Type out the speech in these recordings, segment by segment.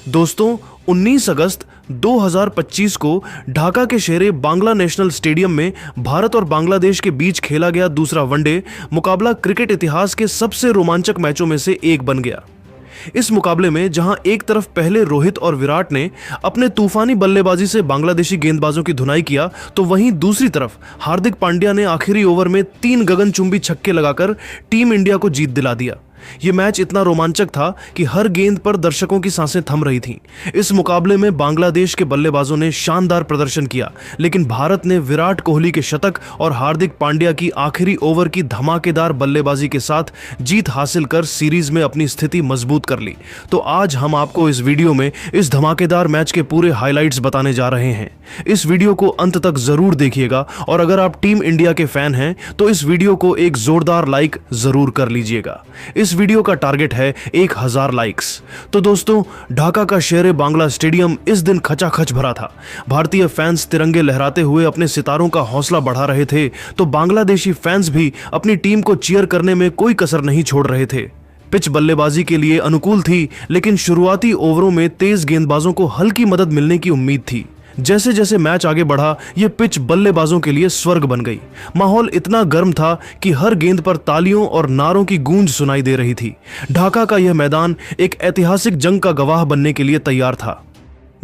दोस्तों 19 अगस्त 2025 को ढाका के शेरे बांग्ला नेशनल स्टेडियम में भारत और बांग्लादेश के बीच खेला गया दूसरा वनडे मुकाबला क्रिकेट इतिहास के सबसे रोमांचक मैचों में से एक बन गया। इस मुकाबले में जहां एक तरफ पहले रोहित और विराट ने अपने तूफानी बल्लेबाजी से बांग्लादेशी गेंदबाजों की धुनाई किया, तो वहीं दूसरी तरफ हार्दिक पांड्या ने आखिरी ओवर में 3 गगनचुंबी छक्के लगाकर टीम इंडिया को जीत दिला दिया। ये मैच इतना रोमांचक था कि हर गेंद पर दर्शकों की सांसें थम रही थीं। इस मुकाबले में बांग्लादेश के बल्लेबाजों ने शानदार प्रदर्शन किया, लेकिन भारत ने विराट कोहली के शतक और हार्दिक पांड्या की आखिरी ओवर की धमाकेदार बल्लेबाजी के साथ जीत हासिल कर सीरीज में अपनी स्थिति मजबूत कर ली। तो आज हम आपको इस वीडियो में इस धमाकेदार मैच के पूरे हाइलाइट्स बताने जा रहे हैं। इस वीडियो को अंत तक जरूर देखिएगा और अगर आप टीम इंडिया के फैन हैं तो इस वीडियो को एक जोरदार लाइक जरूर कर लीजिएगा। इस वीडियो का टारगेट है 1000 लाइक्स। तो दोस्तों, ढाका का शेरे बांग्ला स्टेडियम इस दिन खचाखच भरा था। भारतीय फैंस तिरंगे लहराते हुए अपने सितारों का हौसला बढ़ा रहे थे, तो बांग्लादेशी फैंस भी अपनी टीम को चीयर करने में कोई कसर नहीं छोड़ रहे थे। पिच बल्लेबाजी के लिए अनुकूल थी, लेकिन शुरुआती ओवरों में तेज गेंदबाजों को हल्की मदद मिलने की उम्मीद थी। जैसे जैसे मैच आगे बढ़ा, ये पिच बल्लेबाजों के लिए स्वर्ग बन गई। माहौल इतना गर्म था कि हर गेंद पर तालियों और नारों की गूंज सुनाई दे रही थी। ढाका का यह मैदान एक ऐतिहासिक जंग का गवाह बनने के लिए तैयार था।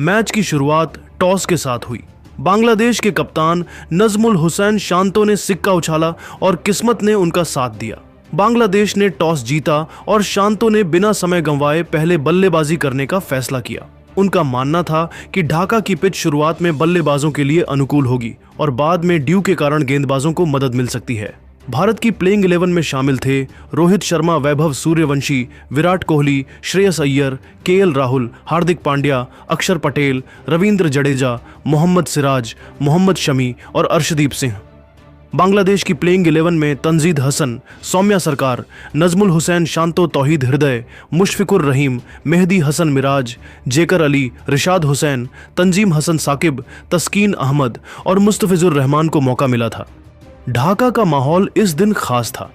मैच की शुरुआत टॉस के साथ हुई। बांग्लादेश के कप्तान नजमुल हुसैन शांतो ने सिक्का उछाला और किस्मत ने उनका साथ दिया। बांग्लादेश ने टॉस जीता और शांतो ने बिना समय गंवाए पहले बल्लेबाजी करने का फैसला किया। उनका मानना था कि ढाका की पिच शुरुआत में बल्लेबाजों के लिए अनुकूल होगी और बाद में ड्यू के कारण गेंदबाजों को मदद मिल सकती है। भारत की प्लेइंग 11 में शामिल थे रोहित शर्मा, वैभव सूर्यवंशी, विराट कोहली, श्रेयस अय्यर, केएल राहुल, हार्दिक पांड्या, अक्षर पटेल, रविंद्र जडेजा, मोहम्मद सिराज, मोहम्मद शमी और अर्शदीप सिंह। बांग्लादेश की प्लेइंग 11 में तंजीद हसन, सौम्या सरकार, नजमुल हुसैन शांतो, तौहीद हृदय, मुशफिकुर रहीम, मेहदी हसन मिराज, जेकर अली, रिशाद हुसैन, तंजीम हसन साकिब, तस्कीन अहमद और मुस्तफिजुर रहमान को मौका मिला था। ढाका का माहौल इस दिन खास था।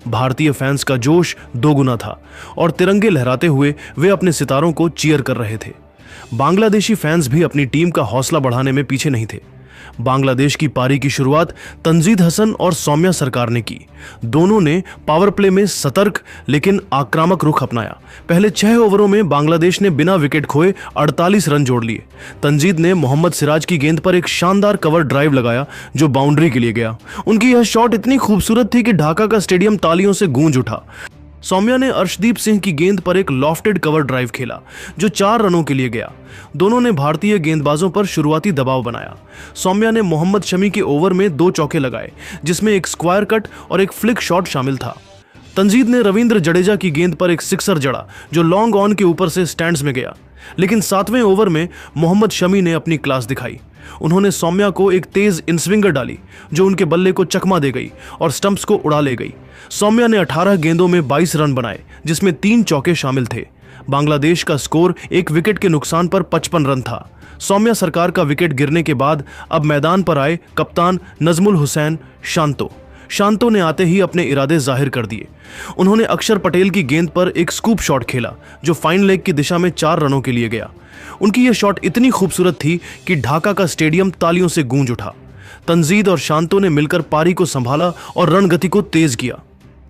भारतीय फैंस का जोश दोगुना था और तिरंगे लहराते हुए वे अपने सितारों को चीयर कर रहे थे। बांग्लादेशी फैंस भी अपनी टीम का हौसला बढ़ाने में पीछे नहीं थे। बांग्लादेश की पारी की शुरुआत तंजीद हसन और सौम्या सरकार ने की। दोनों ने पावर प्ले में सतर्क लेकिन आक्रामक रुख अपनाया। पहले 6 ओवरों में बांग्लादेश ने बिना विकेट खोए 48 रन जोड़ लिए। तंजीद ने मोहम्मद सिराज की गेंद पर एक शानदार कवर ड्राइव लगाया जो बाउंड्री के लिए गया। उनकी यह शॉट इतनी खूबसूरत थी कि ढाका का स्टेडियम तालियों से गूंज उठा। सौम्या ने अर्शदीप सिंह की गेंद पर एक लॉफ्टेड कवर ड्राइव खेला जो 4 रनों के लिए गया। दोनों ने भारतीय गेंदबाजों पर शुरुआती दबाव बनाया। सौम्या ने मोहम्मद शमी के ओवर में 2 चौके लगाए, जिसमें एक स्क्वायर कट और एक फ्लिक शॉट शामिल था। तंजीद ने रविंद्र जडेजा की गेंद पर एक सिक्सर जड़ा जो लॉन्ग ऑन के ऊपर से स्टैंड्स में गया, लेकिन 7वें ओवर में मोहम्मद शमी ने अपनी क्लास दिखाई। उन्होंने सौम्या को एक तेज इनस्विंगर डाली जो उनके बल्ले को चकमा दे गई और स्टंप्स को उड़ा ले गई। सौम्या ने 18 गेंदों में 22 रन बनाए, जिसमें 3 चौके शामिल थे। बांग्लादेश का स्कोर 1 विकेट के नुकसान पर 55 रन था। सौम्या सरकार का विकेट गिरने के बाद अब मैदान पर आए कप्तान नजमुल हुसैन शांतो ने आते ही अपने इरादे जाहिर कर दिए। उन्होंने अक्षर पटेल की गेंद पर एक स्कूप शॉट खेला जो फाइन लेग की दिशा में 4 रनों के लिए गया। उनकी यह शॉट इतनी खूबसूरत थी कि ढाका का स्टेडियम तालियों से गूंज उठा। तंजीद और शांतो ने मिलकर पारी को संभाला और रण गति को तेज किया।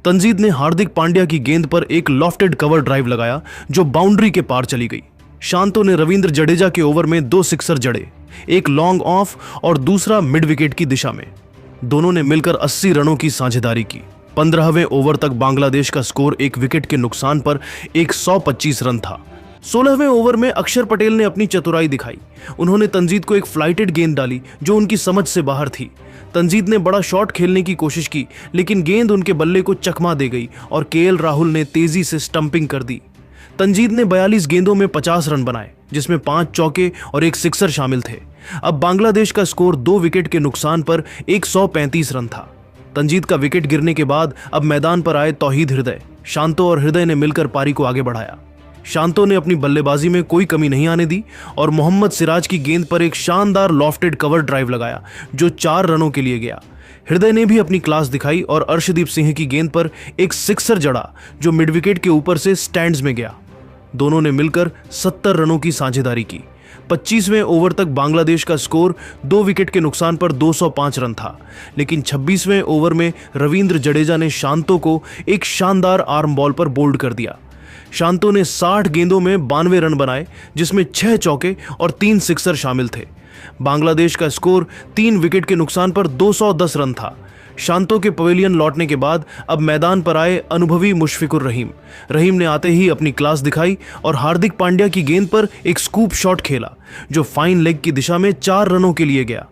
तंजीद ने हार्दिक पांड्या की गेंद पर एक लॉफ्टेड कवर ड्राइव लगाया जो बाउंड्री के पार चली गई। शांतो ने रविंद्र जडेजा के ओवर में 2 सिक्सर जड़े, एक लॉन्ग ऑफ और दूसरा मिड विकेट की दिशा में। दोनों ने मिलकर 80 रनों की साझेदारी की। 15वें ओवर तक बांग्लादेश का स्कोर 1 विकेट के नुकसान पर 125 रन था। 16वें ओवर में अक्षर पटेल ने अपनी चतुराई दिखाई। उन्होंने तंजीद को एक फ्लाइटेड गेंद डाली जो उनकी समझ से बाहर थी। तंजीद ने बड़ा शॉट खेलने की कोशिश की, लेकिन गेंद उनके बल्ले को चकमा दे गई और केएल राहुल ने तेजी से स्टंपिंग कर दी। तंजीद ने 42 गेंदों में 50 रन बनाए, जिसमें 5 चौके और एक सिक्सर शामिल थे। अब बांग्लादेश का स्कोर 2 विकेट के नुकसान पर 135 रन था। तंजीद का विकेट गिरने के बाद अब मैदान पर आए तौहीद हृदय। शांतो और हृदय ने मिलकर पारी को आगे बढ़ाया। शांतो ने अपनी बल्लेबाजी में कोई कमी नहीं आने दी और मोहम्मद सिराज की गेंद पर एक शानदार लॉफ्टेड कवर ड्राइव लगाया जो 4 रनों के लिए गया। हृदय ने भी अपनी क्लास दिखाई और अर्शदीप सिंह की गेंद पर एक सिक्सर जड़ा जो मिड विकेट के ऊपर से स्टैंड्स में गया। दोनों ने मिलकर 70 रनों की साझेदारी की। 25वें ओवर तक बांग्लादेश का स्कोर 2 विकेट के नुकसान पर 205 रन था, लेकिन 26वें ओवर में रविंद्र जडेजा ने शांतो को एक शानदार आर्म बॉल पर बोल्ड कर दिया। शांतो ने 60 गेंदों में 92 रन बनाए, जिसमें 6 चौके और 3 सिक्सर शामिल थे। बांग्लादेश का स्कोर 3 विकेट के नुकसान पर 210 रन था। शांतो के पवेलियन लौटने के बाद अब मैदान पर आए अनुभवी मुशफिकुर रहीम। रहीम ने आते ही अपनी क्लास दिखाई और हार्दिक पांड्या की गेंद पर एक स्कूप शॉट खेला, जो फाइन लेग की दिशा में 4 रनों के लिए गया।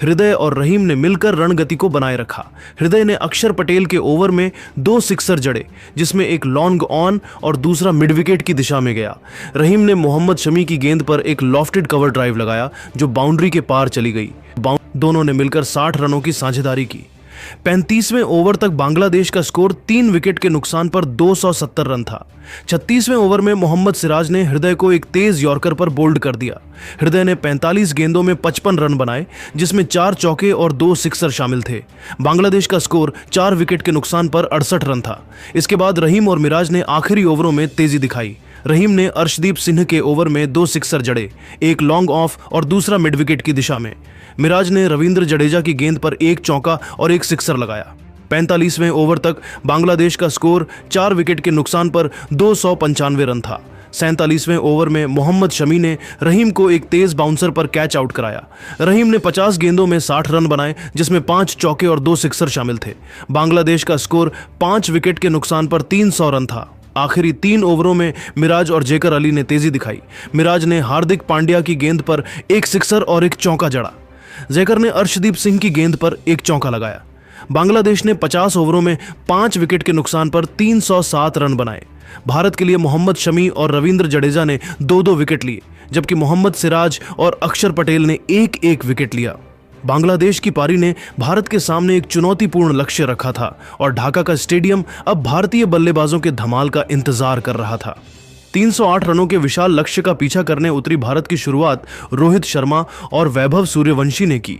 हृदय और रहीम ने मिलकर रणगति को बनाए रखा। हृदय ने अक्षर पटेल के ओवर में 2 सिक्सर जड़े, जिसमें एक लॉन्ग ऑन और दूसरा मिड विकेट की दिशा में गया। रहीम ने मोहम्मद शमी की गेंद पर एक लॉफ्टेड कवर ड्राइव लगाया, जो बाउंड्री के पार चली गई। दोनों ने मिलकर 60 रनों की साझेदारी की। 35वें ओवर तक बांग्लादेश का स्कोर 3 विकेट के नुकसान पर 270 रन था। 36वें ओवर में मोहम्मद सिराज ने हृदय को एक तेज यॉर्कर पर बोल्ड कर दिया। हृदय ने 45 गेंदों में 55 रन बनाए, जिसमें 4 चौके और 2 सिक्सर शामिल थे। बांग्लादेश का स्कोर 4 विकेट के नुकसान पर 68 रन था। इसके बाद रहीम और मिराज ने आखिरी ओवरों में तेजी दिखाई। रहीम ने अर्शदीप सिंह के ओवर में 2 सिक्सर जड़े, एक लॉन्ग ऑफ और दूसरा मिड विकेट की दिशा में। मिराज ने रविंद्र जडेजा की गेंद पर एक चौका और एक सिक्सर लगाया। 45वें ओवर तक बांग्लादेश का स्कोर 4 विकेट के नुकसान पर 295 रन था। 47वें ओवर में मोहम्मद शमी ने रहीम को एक तेज बाउंसर पर कैच आउट कराया। रहीम ने 50 गेंदों में 60 रन बनाए, जिसमें 5 चौके और 2 सिक्सर शामिल थे। बांग्लादेश का स्कोर 5 विकेट के नुकसान पर 300 रन था। आखिरी 3 ओवरों में मिराज और जेकर अली ने तेजी दिखाई। मिराज ने हार्दिक पांड्या की गेंद पर एक सिक्सर और एक चौका जड़ा। जेकर ने अर्शदीप सिंह की गेंद पर एक चौका लगाया। बांग्लादेश ने 50 ओवरों में 5 विकेट के नुकसान पर 307 रन बनाए। भारत के लिए मोहम्मद शमी और रविंद्र जडेजा ने 2-2 विकेट लिए, जबकि मोहम्मद सिराज और अक्षर पटेल ने 1-1 विकेट लिया। बांग्लादेश की पारी ने भारत के सामने एक चुनौतीपूर्ण लक्ष्य रखा था और ढाका का स्टेडियम अब भारतीय बल्लेबाजों के धमाल का इंतजार कर रहा था। 308 रनों के विशाल लक्ष्य का पीछा करने उतरी भारत की शुरुआत रोहित शर्मा और वैभव सूर्यवंशी ने की।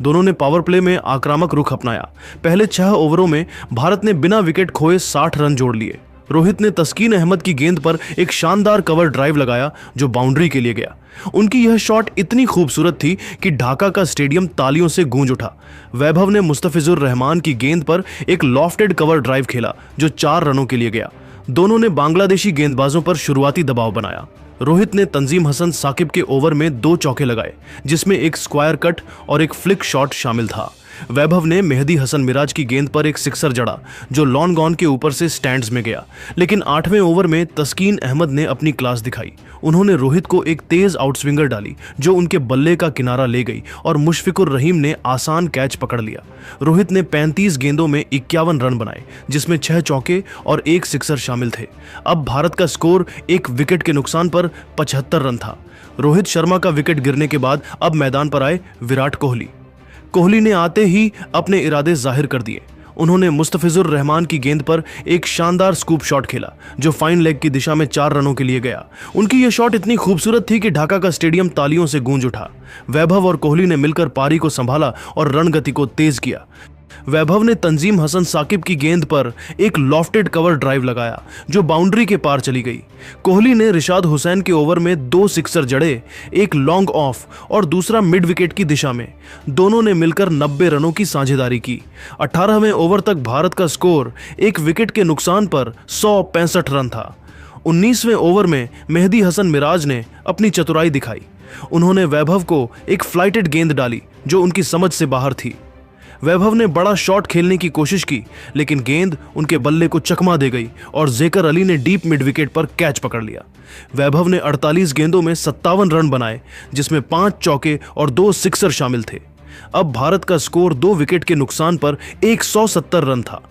दोनों ने पावर प्ले में आक्रामक रुख अपनाया। पहले 6 ओवरों में भारत ने बिना विकेट खोए 60 रन जोड़ लिए। रोहित ने तस्कीन अहमद की गेंद पर एक शानदार कवर ड्राइव लगाया, जो बाउंड्री के लिए गया। उनकी यह शॉट इतनी खूबसूरत थी कि ढाका का स्टेडियम तालियों से गूंज उठा। वैभव ने मुस्तफिजुर रहमान की गेंद पर एक लॉफ्टेड कवर ड्राइव खेला, जो 4 रनों के लिए गया। दोनों ने बांग्लादेशी गेंदबाजों पर शुरुआती दबाव बनाया। रोहित ने तंजीम हसन साकिब के ओवर में 2 चौके लगाए, जिसमें एक स्क्वायर कट और एक फ्लिक शॉट शामिल था। वैभव ने मेहदी हसन मिराज की गेंद पर एक सिक्सर जड़ा, जो लॉन्ग ऑन के ऊपर से स्टैंड्स में गया। लेकिन 8वें ओवर में तस्कीन अहमद ने अपनी क्लास दिखाई। उन्होंने रोहित को एक तेज आउटस्विंगर डाली, जो उनके बल्ले का किनारा ले गई और मुशफिकुर रहीम ने आसान कैच पकड़ लिया। रोहित ने 35 गेंदों में 51 रन बनाए, जिसमें 6 चौके और 1 सिक्सर शामिल थे। अब भारत का स्कोर 1 विकेट के नुकसान पर 75 रन था। रोहित शर्मा का विकेट गिरने के बाद अब मैदान पर आए विराट कोहली। कोहली ने आते ही अपने इरादे जाहिर कर दिए। उन्होंने मुस्तफिजुर रहमान की गेंद पर एक शानदार स्कूप शॉट खेला, जो फाइन लेग की दिशा में 4 रनों के लिए गया। उनकी यह शॉट इतनी खूबसूरत थी कि ढाका का स्टेडियम तालियों से गूंज उठा। वैभव और कोहली ने मिलकर पारी को संभाला और रणगति को तेज किया। वैभव ने तंजीम हसन साकिब की गेंद पर एक लॉफ्टेड कवर ड्राइव लगाया, जो बाउंड्री के पार चली गई। कोहली ने रिशाद हुसैन के ओवर में 2 सिक्सर जड़े, एक लॉन्ग ऑफ और दूसरा मिड विकेट की दिशा में। दोनों ने मिलकर 90 रनों की साझेदारी की। 18वें ओवर तक भारत का स्कोर 1 विकेट के नुकसान पर 165 रन था। 19वें ओवर में मेहदी हसन मिराज ने अपनी चतुराई दिखाई। उन्होंने वैभव को एक फ्लाइटेड गेंद डाली, जो उनकी समझ से बाहर थी। वैभव ने बड़ा शॉट खेलने की कोशिश की, लेकिन गेंद उनके बल्ले को चकमा दे गई और जेकर अली ने डीप मिड विकेट पर कैच पकड़ लिया। वैभव ने 48 गेंदों में 57 रन बनाए, जिसमें 5 चौके और 2 सिक्सर शामिल थे। अब भारत का स्कोर 2 विकेट के नुकसान पर 170 रन था।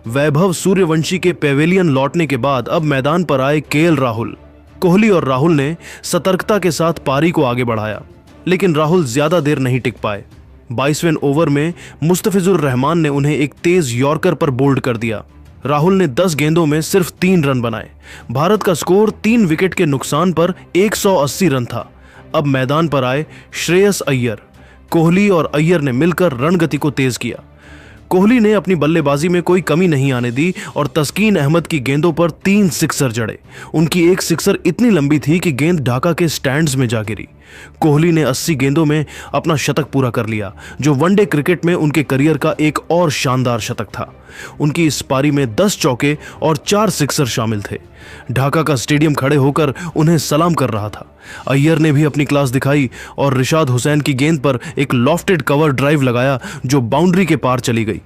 वैभव सूर्यवंशी के पेवेलियन लौटने के बाद अब मैदान पर आए केएल राहुल। कोहली और राहुल ने सतर्कता के साथ पारी को आगे बढ़ाया, लेकिन राहुल ज्यादा देर नहीं टिक पाए। 22वें ओवर में मुस्तफिजुर रहमान ने उन्हें एक तेज यॉर्कर पर बोल्ड कर दिया। राहुल ने 10 गेंदों में सिर्फ 3 रन बनाए। भारत का स्कोर 3 विकेट के नुकसान पर 180 रन था। अब मैदान पर आए श्रेयस अय्यर। कोहली और अय्यर ने मिलकर रणगति को तेज किया। कोहली ने अपनी बल्लेबाजी में कोई कमी नहीं आने दी और तस्कीन अहमद की गेंदों पर 3 सिक्सर जड़े। उनकी एक सिक्सर इतनी लंबी थी कि गेंद ढाका के स्टैंड्स में जा गिरी। कोहली ने 80 गेंदों में अपना शतक पूरा कर लिया, जो वनडे क्रिकेट में उनके करियर का एक और शानदार शतक था। उनकी इस पारी में 10 चौके और 4 सिक्सर शामिल थे। ढाका का स्टेडियम खड़े होकर उन्हें सलाम कर रहा था। अय्यर ने भी अपनी क्लास दिखाई और रिशाद हुसैन की गेंद पर एक लॉफ्टेड कवर ड्राइव लगाया जो बाउंड्री के पार चली गई।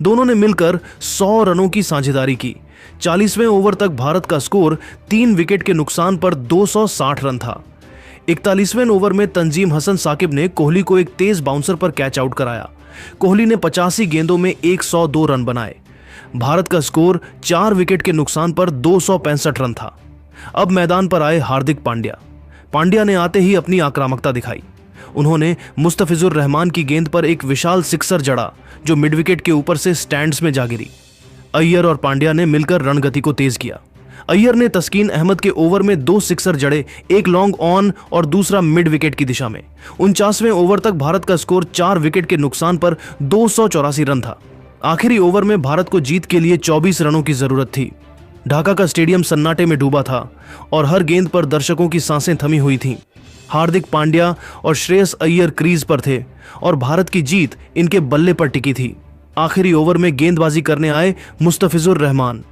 दोनों ने मिलकर 100 रनों की साझेदारी की। 40वें ओवर तक भारत का स्कोर 3 विकेट के नुकसान पर 260 रन था। 41वें ओवर में तंजीम हसन साकिब ने कोहली को एक तेज बाउंसर पर कैच आउट कराया। कोहली ने 85 गेंदों में 102 रन बनाए। भारत का स्कोर 4 विकेट के नुकसान पर 265 रन था। अब मैदान पर आए हार्दिक पांड्या। पांड्या ने आते ही अपनी आक्रामकता दिखाई। उन्होंने मुस्तफिजुर रहमान की गेंद पर एक विशाल सिक्सर जड़ा जो मिड विकेट के ऊपर से स्टैंड्स में जा गिरी। अय्यर और पांड्या ने मिलकर रणगति को तेज किया। अय्यर ने तस्कीन अहमद के ओवर में 2 सिक्सर जड़े, एक लॉन्ग ऑन और दूसरा मिड विकेट की दिशा में। 49वें ओवर तक भारत का स्कोर 4 विकेट के नुकसान पर 284 रन था। आखिरी ओवर में भारत को जीत के लिए 24 रनों की जरूरत थी। ढाका का स्टेडियम सन्नाटे में डूबा था और हर गेंद पर दर्शकों की सांसें थमी हुई थीं। हार्दिक पांड्या और श्रेयस अय्यर क्रीज पर थे और भारत की जीत इनके बल्ले पर टिकी थी। आखिरी ओवर में गेंदबाजी करने आए मुस्तफिजुर रहमान।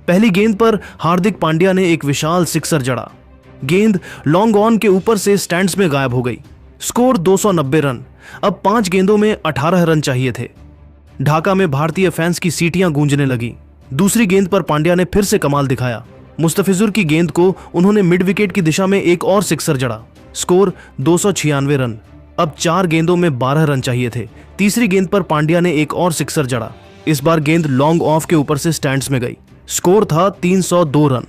पहली गेंद पर हार्दिक पांड्या ने एक विशाल सिक्सर जड़ा। गेंद लॉन्ग ऑन के ऊपर से स्टैंड्स में गायब हो गई। Score 290 run. अब 5 गेंदों में 18 रन चाहिए थे। ढाका में भारतीय फैंस की सीटियां गूंजने लगी। दूसरी गेंद पर पांड्या ने फिर से कमाल दिखाया। मुस्तफिजुर की गेंद को उन्होंने मिड विकेट की दिशा में एक और सिक्सर जड़ा। Score 296 run. अब 4 गेंदों में 12 रन चाहिए थे। तीसरी गेंद पर पांड्या ने एक और सिक्सर जड़ा। इस बार गेंद लॉन्ग ऑफ के ऊपर से स्टैंड्स में गई। स्कोर था 302 रन।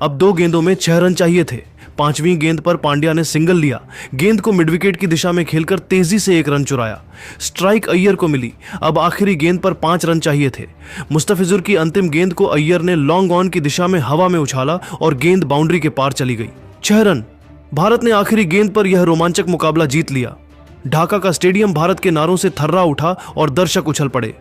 अब 2 गेंदों में 6 रन चाहिए थे। 5वीं गेंद पर पांड्या ने सिंगल लिया। गेंद को मिड विकेट की दिशा में खेलकर तेजी से 1 रन चुराया। स्ट्राइक अय्यर को मिली। अब आखिरी गेंद पर 5 रन चाहिए थे। मुस्तफिजुर की अंतिम गेंद को अय्यर ने लॉन्ग ऑन की दिशा में हवा में उछाला और गेंद बाउंड्री के पार चली गई। 6 रन। भारत ने आखिरी गेंद पर यह रोमांचक मुकाबला जीत लिया। ढाका का स्टेडियम भारत के नारों से थर्रा उठा और दर्शक उछल पड़े।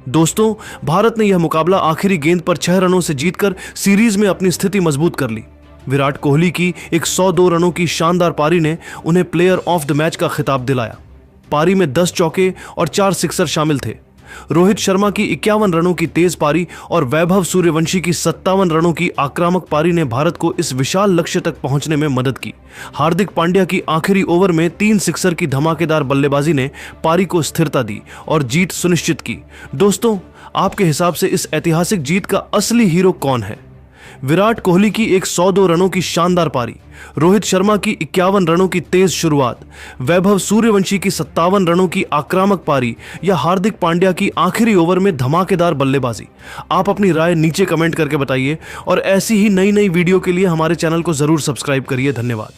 दोस्तों, भारत ने यह मुकाबला आखिरी गेंद पर 6 रनों से जीतकर सीरीज में अपनी स्थिति मजबूत कर ली। विराट कोहली की 102 रनों की शानदार पारी ने उन्हें प्लेयर ऑफ द मैच का खिताब दिलाया। पारी में 10 चौके और 4 सिक्सर शामिल थे। रोहित शर्मा की 51 रनों की तेज पारी और वैभव सूर्यवंशी की 57 रनों की आक्रामक पारी ने भारत को इस विशाल लक्ष्य तक पहुंचने में मदद की। हार्दिक पांड्या की आखिरी ओवर में 3 सिक्सर की धमाकेदार बल्लेबाजी ने पारी को स्थिरता दी और जीत सुनिश्चित की। दोस्तों, आपके हिसाब से इस ऐतिहासिक जीत का असली हीरो कौन है? विराट कोहली की 102 रनों की शानदार पारी, रोहित शर्मा की 51 रनों की तेज शुरुआत, वैभव सूर्यवंशी की 57 रनों की आक्रामक पारी या हार्दिक पांड्या की आखिरी ओवर में धमाकेदार बल्लेबाजी? आप अपनी राय नीचे कमेंट करके बताइए और ऐसी ही नई वीडियो के लिए हमारे चैनल को जरूर सब्सक्राइब करिए। धन्यवाद।